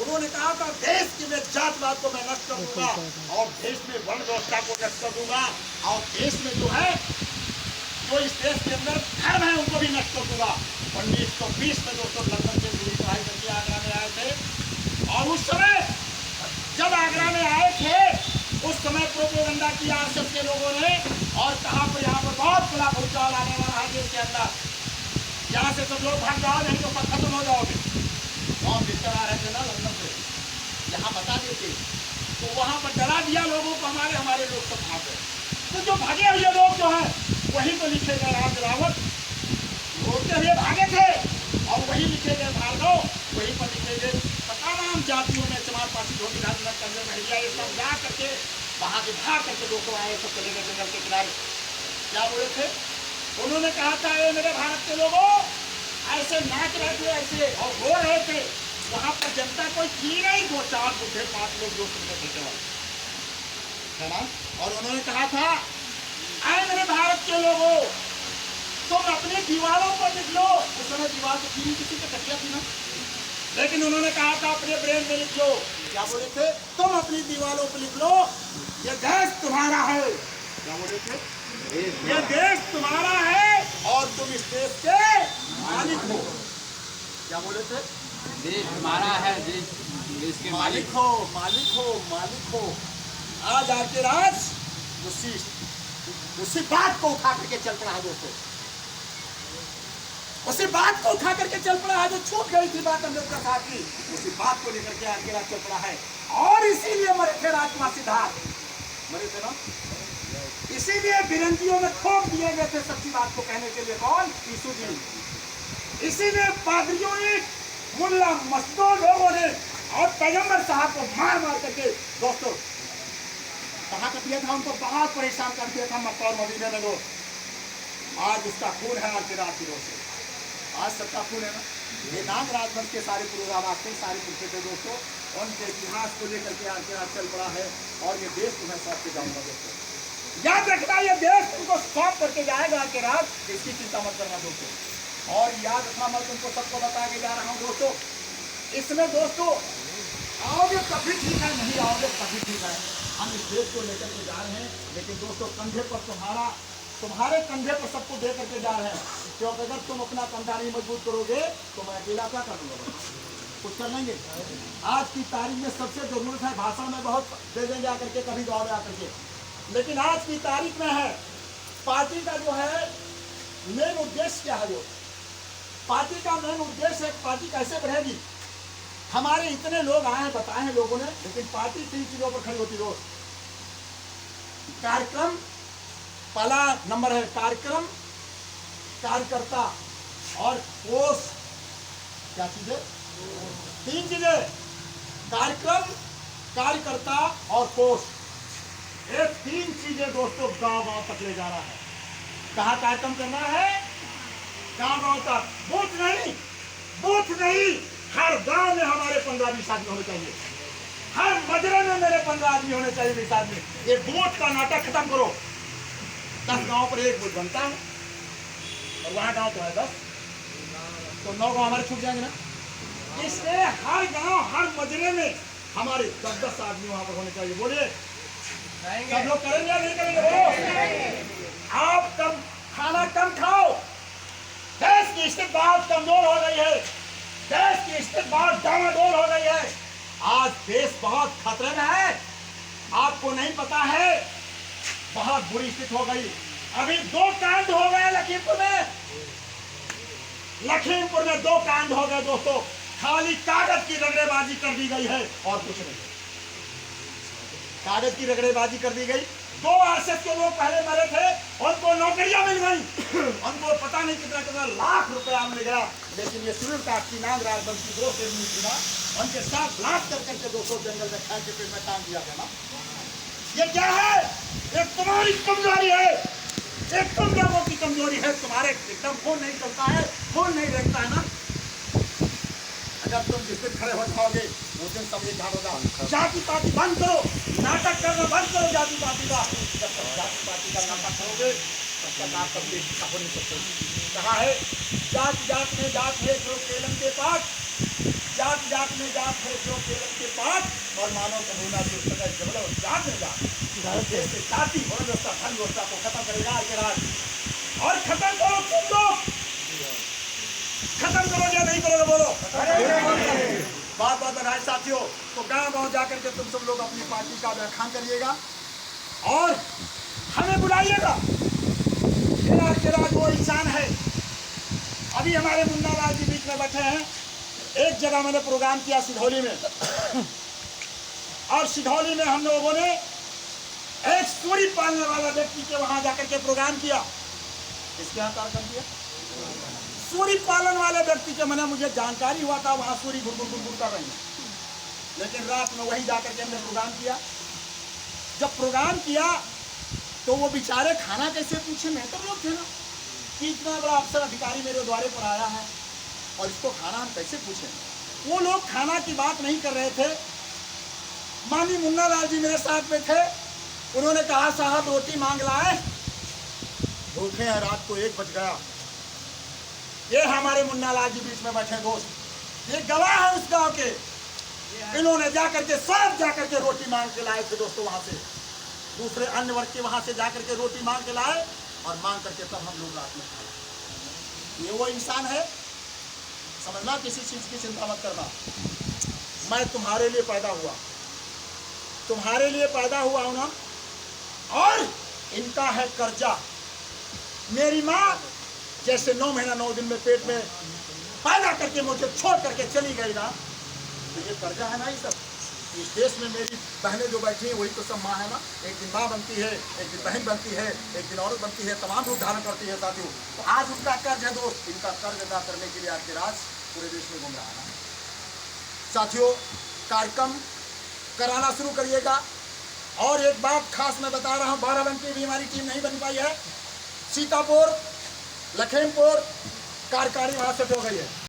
उन्होंने कहा था देश की मैं जातवाद को मैं नष्ट कर दूंगा और देश में वर्ण व्यवस्था को नष्ट कर दूंगा और देश में जो है जो इस देश के अंदर धर्म है उनको भी नष्ट कर दूंगा। 1920 में दोस्तों लंदन से पूरी पढ़ाई करके आगरा में आए थे और उस समय जब आगरा में आए थे उस समय प्रोपेगेंडा किया आरएसएस के लोगों ने और कहा पर यहाँ पर बहुत बड़ा भूचाल आने वाला है देश के अंदर, यहाँ से सब लोग भाग जाओ नहीं तो खत्म हो जाओगे। वहाँ मिस्टर आ रहे थे ना लंदन से, यहाँ बता देते तो वहाँ पर डरा दिया लोगों को, हमारे लोग सब भाग गए। तो जो भागे हुए लोग जो है वही तो लिखे गए राज रावत रोते हुए भागे थे और वही लिखे गए भार्गव, वही पर लिखे गए तमाम जातियों में चमार पासी धोबी धारण कंजर महिला ये सब जा करके वहाँ के भाग करके दोस्तों आए, सब चले गए जंगल के किनारे। क्या बोले थे उन्होंने? कहा था ये मेरे भारत के लोगों ऐसे नाच रहे थे ऐसे और रो रहे थे, वहां पर जनता कोई थी नहीं, 2-4 बुढ़े 5 लोग दोस्त है ना। और उन्होंने कहा था आए मेरे भारत के लोगों तुम अपनी दीवारों पर लिख लो। उस समय दीवार तो थी किसी का कटिया थी ना, लेकिन उन्होंने कहा था अपने ब्रेन में लिख लो। क्या बोले थे? तुम अपनी दीवारों पर लिख लो ये देश तुम्हारा है। क्या बोले थे? ये देश तुम्हारा है और तुम इस देश के मालिक हो। क्या बोले थे? देश हमारा है, देश के मालिक हो, मालिक हो, मालिक हो। आज आपके राज उसी बात को उठा करके चल पड़ा है दोस्तों, उसी बात को उठा करके चल पड़ा है जो छूट गई थी बात अम्बेडकर साहब की, उसी बात को लेकर के आपके राज चल पड़ा है। और इसीलिए मरे थे राजकुमार सिद्धार्थ, मरे थे ना, इसीलिए बिरंजियों में ठोक दिए गए थे सच्ची बात को कहने के लिए। कौन? यीशु जी। इसीलिए पादरियों ने, मुल्ला मस्तो लोगों ने और पैगंबर साहब को मार मार करके दोस्तों कहा कर दिया था, उनको बहुत परेशान कर दिया था मक्का और मदीने में लोग। आज उसका खून है आपके राजगिरों से, आज सबका खून है ना। ये नाग राजवंश के सारे पूर्वावास थे, सारे पुरखे थे दोस्तों, उनके इतिहास को लेकर के आपके राज चल पड़ा है और ये देश तुम्हें सौंप के जाऊंगा दोस्तों। याद रखना ये देश तुमको सौंप करके जाएगा आपके राज, इसकी चिंता मत करना दोस्तों। और याद रखना मैं तुमको सबको बता के जा रहा हूँ दोस्तों, इसमें दोस्तों आओगे कभी ठीक है, नहीं आओगे कभी ठीक है। हम इस देश को लेकर के जा रहे हैं, लेकिन दोस्तों कंधे पर तुम्हारे कंधे पर सबको दे करके जा रहे हैं, क्योंकि अगर तुम अपना कंधा नहीं मजबूत करोगे तो मैं अकेला क्या कर लूँगा? कुछ कर लेंगे? आज की तारीख में सबसे जरूरत है, भाषण में बहुत दे देंगे आकर के, कभी दौड़ आकर के, लेकिन आज की तारीख में है पार्टी का जो है मेन उद्देश्य क्या है? जो पार्टी का मेन उद्देश्य है पार्टी कैसे बढ़ेगी। हमारे इतने लोग आए हैं, बताए हैं लोगों ने, लेकिन पार्टी 3 चीजों पर खड़ी होती रोज। कार्यक्रम पहला नंबर है, कार्यक्रम, कार्यकर्ता और कोष। क्या चीजें? 3 चीजें, कार्यक्रम, कार्यकर्ता और कोष। ये 3 चीजें दोस्तों गांव-गांव तक ले जा रहा है। कहाँ कार्यक्रम करना है? गांव-गांव तक। बूथ नहीं, हर गांव में हमारे 15-20 आदमी होने चाहिए, हर मजरे में मेरे 15 आदमी होने चाहिए, 20 आदमी। ये बूथ का नाटक खत्म करो। 10 गांव पर 1 बूथ बनता है और वहां गांव तो है 10, तो 9 गांव हमारे छूट जाएंगे ना। इसलिए हर गांव हर मजरे में हमारे 10-10 आदमी वहां पर होने चाहिए। बोलिए सब लोग करेंगे या नहीं करेंगे? आप कम खाना कम खाओ, देश की स्थिति बहुत कमजोर हो गई है, देश की स्थिति बहुत डामाडोल हो गई है। आज देश बहुत खतरे में है, आपको नहीं पता है, बहुत बुरी स्थिति हो गई। अभी 2 कांड हो गए लखीमपुर में 2 कांड हो गए दोस्तों। खाली कागज की रगड़ेबाजी कर दी गई है और कुछ नहीं। कागज की रगड़ेबाजी कर दी गई। 2 आरएसएस के लोग पहले मरे थे, उनको नौकरियां मिल गई, उनको पता नहीं कितना लाख रुपया मिल गया, लेकिन ये सुनील काकती नाग राजवंश की 2 शेरनी थी ना, उनके साथ ब्लास्ट कर करके 200 जंगल में खा के पेट में काम दिया था ना। ये क्या है? ये तुम्हारी कमजोरी है, एक तुम लोगों की कमजोरी है। तुम्हारे एकदम खून नहीं चलता है, खून नहीं रहता है ना। अगर तुम जिस दिन खड़े हो जाओगे उस दिन सब एक होगा। जाति पाति बंद करो, नाटक करना बंद करो जाति पाति का। जब तक जाति पाति का नाटक करोगे तब तक आप कभी हो नहीं सकते। कहा है जात जात में जात है जो केलम के पास, जात जात में जात है जो केवल के पास और मानव का होना जो सदा जबल और जात में जात जैसे जाति वर्ण व्यवस्था धन व्यवस्था को खत्म करेगा आज के राज। और खत्म करो तुम लोग, खत्म करो या नहीं करोगे बोलो? बात बात बनाए साथियों। तो गांव गांव जाकर के तुम सब लोग अपनी पार्टी का व्याख्यान करिएगा और हमें बुलाइएगा। वो इंसान है। अभी हमारे मुन्ना लाल जी बीच में बैठे हैं। एक जगह मैंने प्रोग्राम किया सिधौली में, और सिधौली में हम लोगों ने एक सूरी पालने वाला व्यक्ति के वहां जाकर के प्रोग्राम किया। इसके यहाँ कार्यक्रम किया सूरी पालन वाले व्यक्ति के मैंने मुझे जानकारी हुआ था वहां सूरी गुड़गुड़ गुड़गुड़ कर रही है, लेकिन रात में वही जाकर के हमने प्रोग्राम किया। जब प्रोग्राम किया तो वो बेचारे खाना कैसे पूछे, मैं तो लोग थे ना कि इतना बड़ा अफसर अधिकारी मेरे द्वारे पर आया है और इसको खाना हम कैसे पूछें। वो लोग खाना की बात नहीं कर रहे थे। माननीय मुन्ना लाल जी मेरे साथ में थे। उन्होंने कहा साहब रोटी मांग लाए, भूखे हैं, रात को 1 बज गया। ये हमारे मुन्ना लाल जी बीच में बैठे दोस्त, ये गवाह है उस गांव के। इन्होंने जाकर के सब जाकर के रोटी मांग के लाए थे दोस्तों, वहां से दूसरे अन्य वर्ग के वहां से जाकर के रोटी मांग के लाए और मांग करके तब हम लोग रात में खाए। ये वो इंसान है, समझना, किसी चीज की चिंता मत करना। मैं तुम्हारे लिए पैदा हुआ, तुम्हारे लिए पैदा हुआ हूं ना। और इनका है कर्जा। मेरी माँ जैसे 9 महीना 9 दिन में पेट में पैदा करके मुझे छोड़ करके चली गई ना, तो ये कर्जा है ना। ये सब इस देश में मेरी बहनें जो बैठी हैं वही तो सब माँ है ना। एक दिन माँ बनती है, एक दिन बहन बनती है, एक दिन औरत बनती है, तमाम रूप धारण करती है साथियों। तो आज उनका कर्ज है दोस्त, इनका कर्ज अदा करने के लिए आज के राज पूरे देश में घूम रहा है साथियों। कार्यक्रम कराना शुरू करिएगा। और एक बात खास मैं बता रहा हूँ, बाराबंकी भी हमारी टीम नहीं बन पाई है। सीतापुर, लखीमपुर कार्यकारी वहां से हो गई है।